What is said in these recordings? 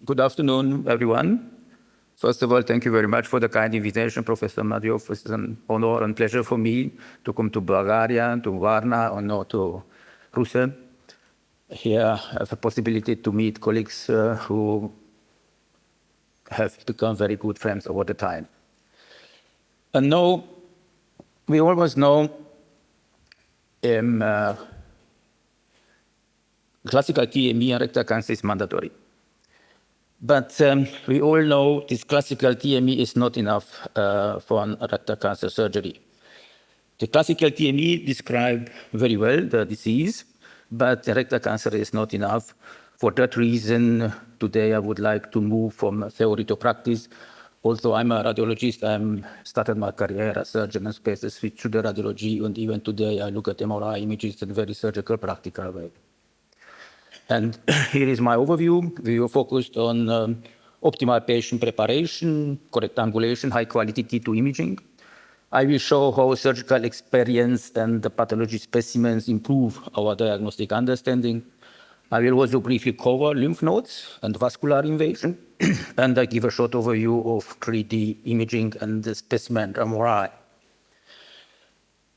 Good afternoon, everyone. First of all, thank you very much for the kind invitation, Professor Mario. It's an honor and pleasure for me to come to Bulgaria, to Varna, or not to Russia. Here I have a possibility to meet colleagues who have become very good friends over the time. And now, we always know classical TME and rectal cancer is mandatory. But we all know this classical TME is not enough for rectal cancer surgery. The classical TME describes very well the disease, but the rectal cancer is not enough. For that reason, today I would like to move from theory to practice. Also, I'm a radiologist. I started my career as a surgeon and space switched to the radiology, and even today I look at MRI images in a very surgical, practical way. And here is my overview. We are focused on optimal patient preparation, correct angulation, high-quality T2 imaging. I will show how surgical experience and the pathology specimens improve our diagnostic understanding. I will also briefly cover lymph nodes and vascular invasion, and I give a short overview of 3D imaging and the specimen MRI.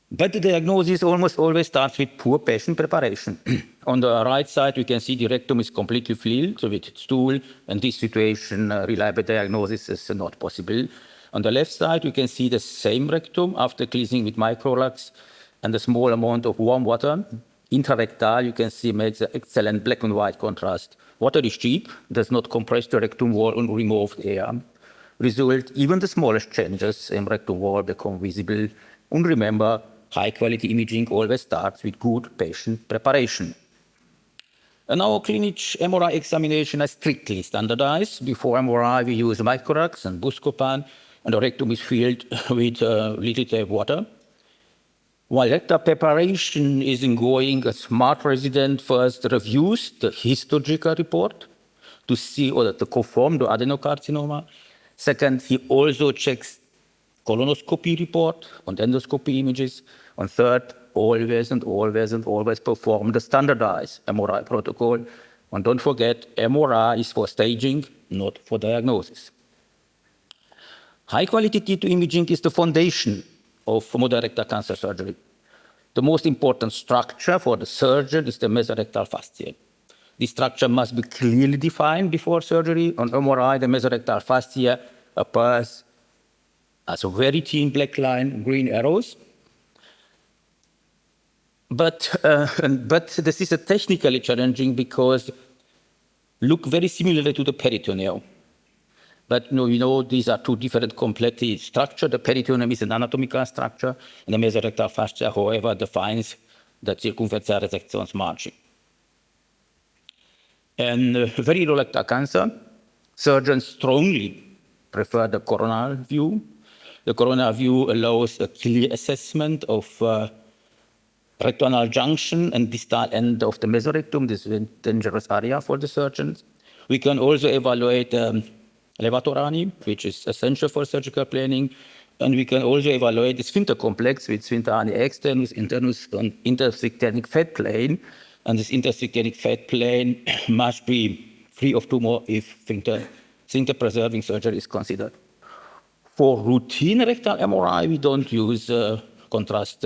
But the diagnosis almost always starts with poor patient preparation. On the right side, we can see the rectum is completely filled with stool, and this situation, reliable diagnosis is not possible. On the left side, you can see the same rectum after cleansing with microlux and a small amount of warm water. Intrarectal, you can see makes an excellent black and white contrast. Water is cheap, does not compress the rectum wall and remove air. Result, even the smallest changes in rectum wall become visible. And remember, high-quality imaging always starts with good patient preparation. And our clinic MRI examination is strictly standardized. Before MRI, we use microlux and Buscopan, and the rectum is filled with little tape water. While rectal preparation is ongoing, a smart resident first reviews the histological report to see whether to confirm the adenocarcinoma. Second, he also checks colonoscopy report and endoscopy images. And third, always perform the standardized MRI protocol. And don't forget, MRI is for staging, not for diagnosis. High-quality T2 imaging is the foundation of modern rectal cancer surgery. The most important structure for the surgeon is the mesorectal fascia. This structure must be clearly defined before surgery. On MRI, the mesorectal fascia appears as a very thin black line, green arrows. But this is technically challenging because look very similar to the peritoneum. But these are two different completely structures. The peritoneum is an anatomical structure, and the mesorectal fascia, however, defines the circumferential resection margin. And very low rectal cancer, surgeons strongly prefer the coronal view. The coronal view allows a clear assessment of rectal junction and distal end of the mesorectum. This is a dangerous area for the surgeons. We can also evaluate levatorani, which is essential for surgical planning. And we can also evaluate the sphincter complex with sphincter ani externus, internus, and intersphygmonic fat plane. And this intersphygmonic fat plane must be free of tumor if sphincter preserving surgery is considered. For routine rectal MRI, we don't use contrast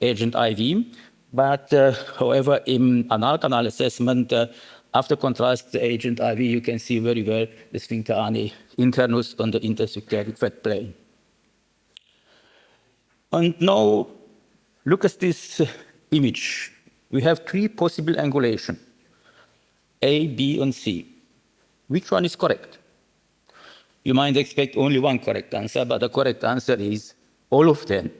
agent IV, but however, in anal canal assessment, after contrast agent IV, you can see very well the sphincter ani internus on the intersphygmonic fat plane. And now, look at this image. We have three possible angulations, A, B, and C. Which one is correct? You might expect only one correct answer, but the correct answer is all of them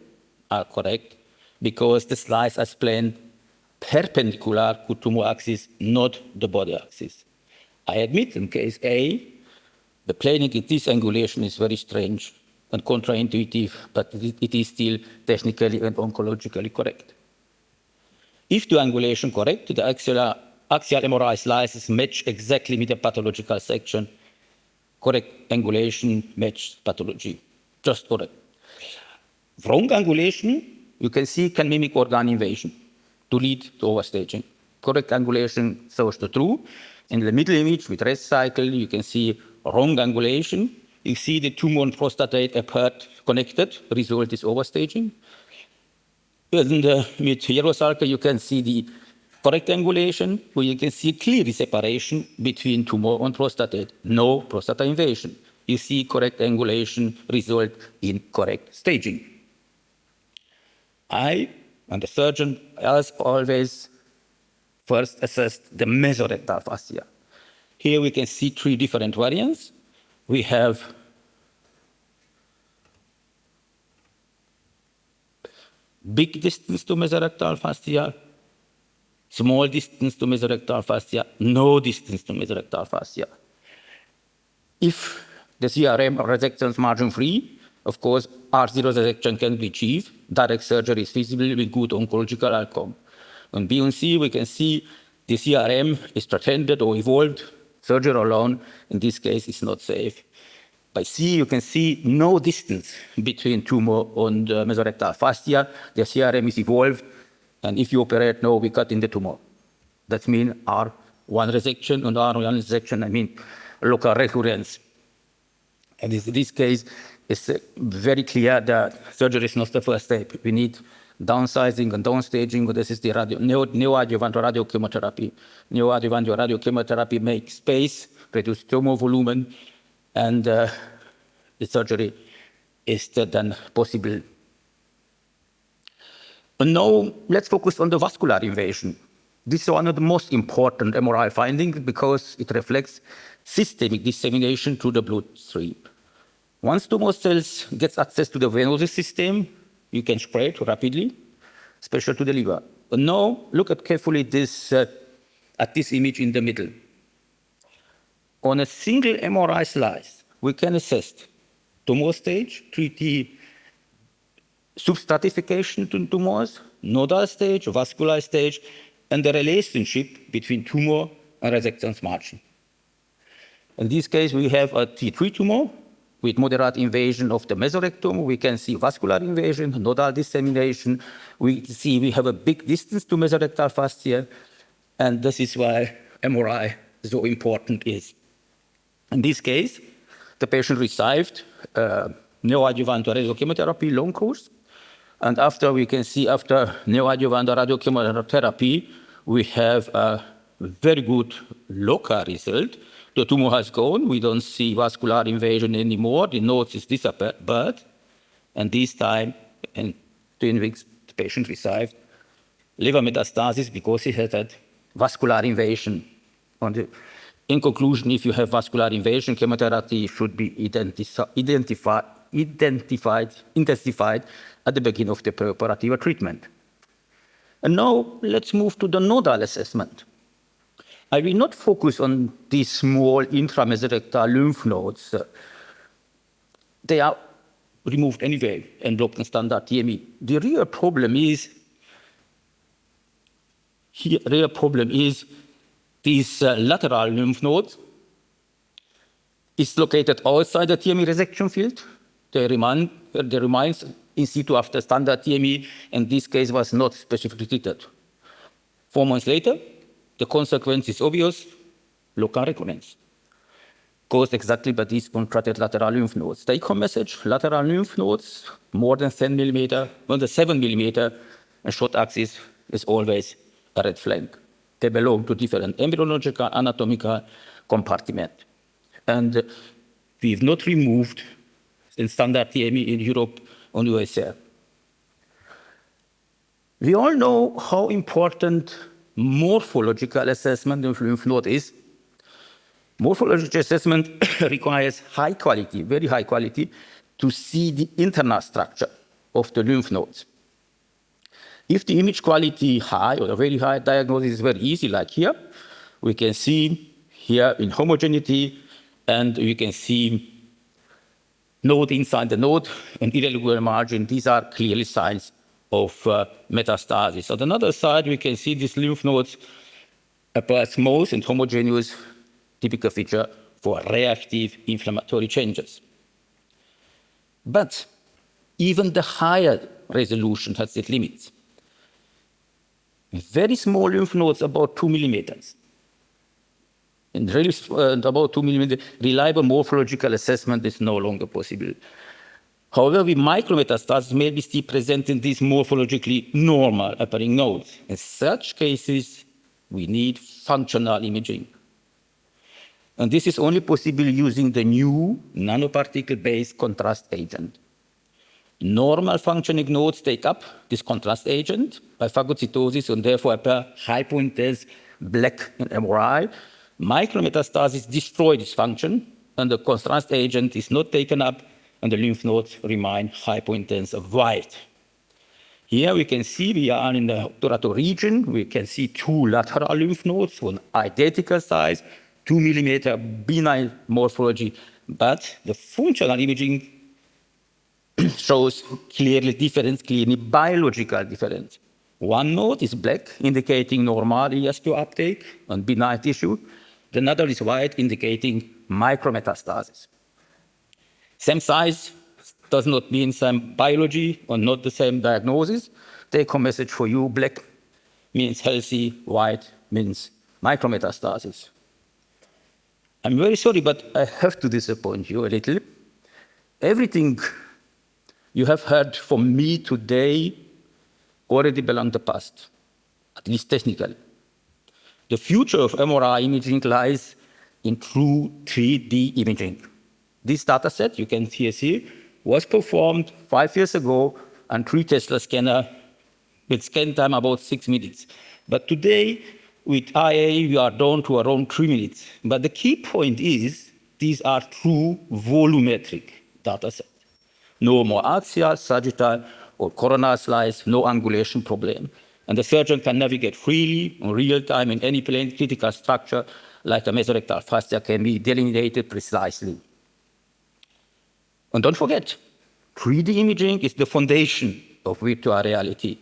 are correct because the slice is planned perpendicular to tumor axis, not the body axis. I admit in case A, the planing in this angulation is very strange and contraintuitive, but it is still technically and oncologically correct. If the angulation correct, the axial MRI slices match exactly with the pathological section. Correct angulation matches pathology, just correct. Wrong angulation, you can see, can mimic organ invasion to lead to overstaging. Correct angulation shows the true, In the middle image with rest cycle, you can see wrong angulation. You see the tumor and prostatate apart connected, result is overstaging. And with yellow circle, you can see the correct angulation, where you can see clearly separation between tumor and prostatate, no prostata invasion. You see correct angulation result in correct staging. I and the surgeon, as always, first assessed the mesorectal fascia. Here we can see three different variants. We have big distance to mesorectal fascia, small distance to mesorectal fascia, no distance to mesorectal fascia. If the CRM resection is margin-free, of course, R0 resection can be achieved. Direct surgery is feasible with good oncological outcome. On B and C, we can see the CRM is pretended or evolved. Surgery alone, in this case, is not safe. By C, you can see no distance between tumor and mesorectal fascia. The CRM is evolved, and if you operate now, we cut in the tumor. That means R1 resection, and R1 resection, I mean local recurrence. And in this case, it's very clear that surgery is not the first step. We need downsizing and downstaging. This is the neoadjuvant radiochemotherapy. Neoadjuvant radiochemotherapy makes space, reduce tumor volume, and the surgery is then possible. And now let's focus on the vascular invasion. This is one of the most important MRI findings because it reflects systemic dissemination through the bloodstream. Once tumor cells get access to the venous system, you can spread rapidly, especially to the liver. But now look at carefully at this image in the middle. On a single MRI slice, we can assess tumor stage, 3D substratification to tumors, nodal stage, vascular stage, and the relationship between tumor and resection margin. In this case, we have a T3 tumor with moderate invasion of the mesorectum. We can see vascular invasion, nodal dissemination. We see we have a big distance to mesorectal fascia, and this is why MRI is so important is. In this case, the patient received neoadjuvant radiochemotherapy long course, and after we can see after neoadjuvant radiochemotherapy, we have a very good local result. The tumor has gone. We don't see vascular invasion anymore. The nodes is disappeared. And this time, in 2 weeks, the patient received liver metastasis because he had that vascular invasion. In conclusion, if you have vascular invasion, chemotherapy should be intensified at the beginning of the preoperative treatment. And now let's move to the nodal assessment. I will not focus on these small intramesorectal lymph nodes. They are removed anyway and blocked in standard TME. The real problem is these lateral lymph nodes is located outside the TME resection field. They remain in situ after standard TME, and this case was not specifically treated. 4 months later, the consequence is obvious, local recurrence, caused exactly by these untreated lateral lymph nodes. Take-home message, lateral lymph nodes, more than 10 millimeter, more than 7 millimeter, and short axis is always a red flag. They belong to different embryological, anatomical compartment. And we've not removed in standard TME in Europe or USA. We all know how important morphological assessment of lymph node is. Morphological assessment requires high quality, very high quality, to see the internal structure of the lymph nodes. If the image quality high or very high, diagnosis is very easy, like here. We can see here in homogeneity, and we can see node inside the node and irregular margin. These are clearly signs of metastasis. On another side, we can see these lymph nodes appear smooth and homogeneous, typical feature for reactive inflammatory changes. But even the higher resolution has its limits. Very small lymph nodes, about 2 millimeters, In about 2 millimeter, reliable morphological assessment is no longer possible. However, with micrometastasis may be still present in these morphologically normal appearing nodes. In such cases, we need functional imaging. And this is only possible using the new nanoparticle-based contrast agent. Normal functioning nodes take up this contrast agent by phagocytosis and therefore appear hypointense black in MRI. Micrometastasis destroy this function, and the contrast agent is not taken up, and the lymph nodes remain hypointense white. Here we can see we are in the obturator region. We can see two lateral lymph nodes on identical size, 2 millimeter benign morphology, but the functional imaging shows clearly difference, clearly biological difference. One node is black, indicating normal ESQ uptake and benign tissue. The other is white, indicating micrometastasis. Same size does not mean same biology or not the same diagnosis. Take home message for you: black means healthy, white means micrometastasis. I'm very sorry, but I have to disappoint you a little. Everything you have heard from me today already belongs to the past, at least technically. The future of MRI imaging lies in true 3D imaging. This data set, you can see, was performed 5 years ago on 3 Tesla scanner with scan time about 6 minutes. But today, with IA, we are down to around 3 minutes. But the key point is, these are true volumetric data sets. No more axial, sagittal, or coronal slice, no angulation problem. And the surgeon can navigate freely in real time in any plane. Critical structure, like the mesorectal fascia, can be delineated precisely. And don't forget, 3D imaging is the foundation of virtual reality.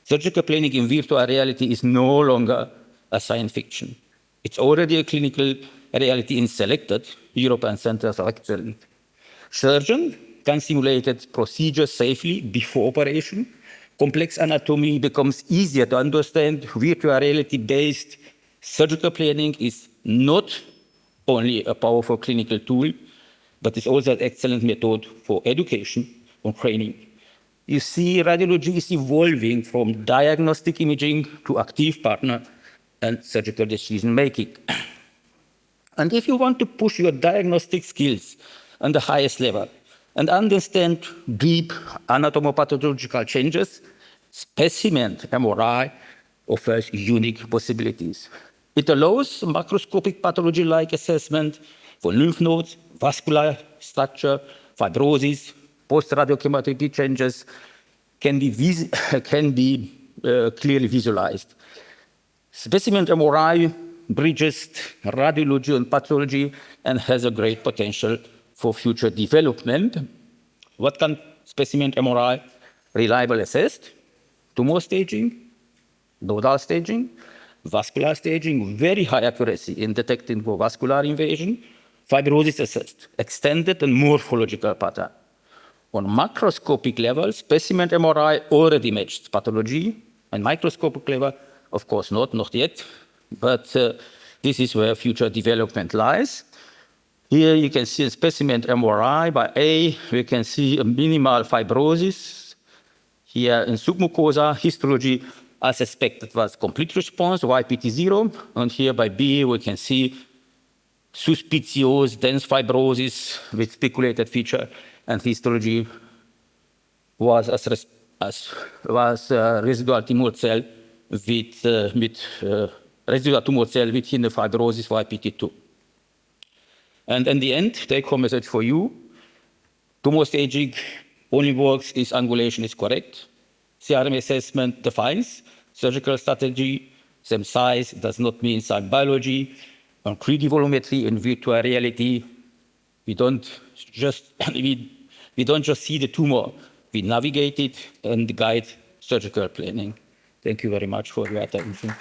Surgical planning in virtual reality is no longer a science fiction. It's already a clinical reality in selected European centers of excellence. Surgeons can simulate procedures safely before operation. Complex anatomy becomes easier to understand. Virtual reality-based surgical planning is not only a powerful clinical tool, but it's also an excellent method for education and training. You see, radiology is evolving from diagnostic imaging to active partner and surgical decision-making. And if you want to push your diagnostic skills on the highest level and understand deep anatomopathological changes, specimen MRI offers unique possibilities. It allows macroscopic pathology-like assessment for lymph nodes, vascular structure, fibrosis, post-radiochemotherapy changes can be clearly visualized. Specimen MRI bridges radiology and pathology and has a great potential for future development. What can specimen MRI reliably assess? Tumor staging, nodal staging, vascular staging, very high accuracy in detecting vascular invasion, fibrosis assessed, extended and morphological pattern. On macroscopic level, specimen MRI already matched pathology, and microscopic level, of course not yet, but this is where future development lies. Here you can see a specimen MRI by A. We can see a minimal fibrosis. Here in submucosa, histology as expected was complete response, YPT0. And here by B, we can see suspicious dense fibrosis with speculated feature, and histology was residual tumor cell with residual tumor cell within the fibrosis YPT2. And in the end, take-home message for you: tumor staging only works if angulation is correct. CRM assessment defines surgical strategy. Same size does not mean same biology. On 3D volumetry and virtual reality, we don't just see the tumor. We navigate it and guide surgical planning. Thank you very much for your attention.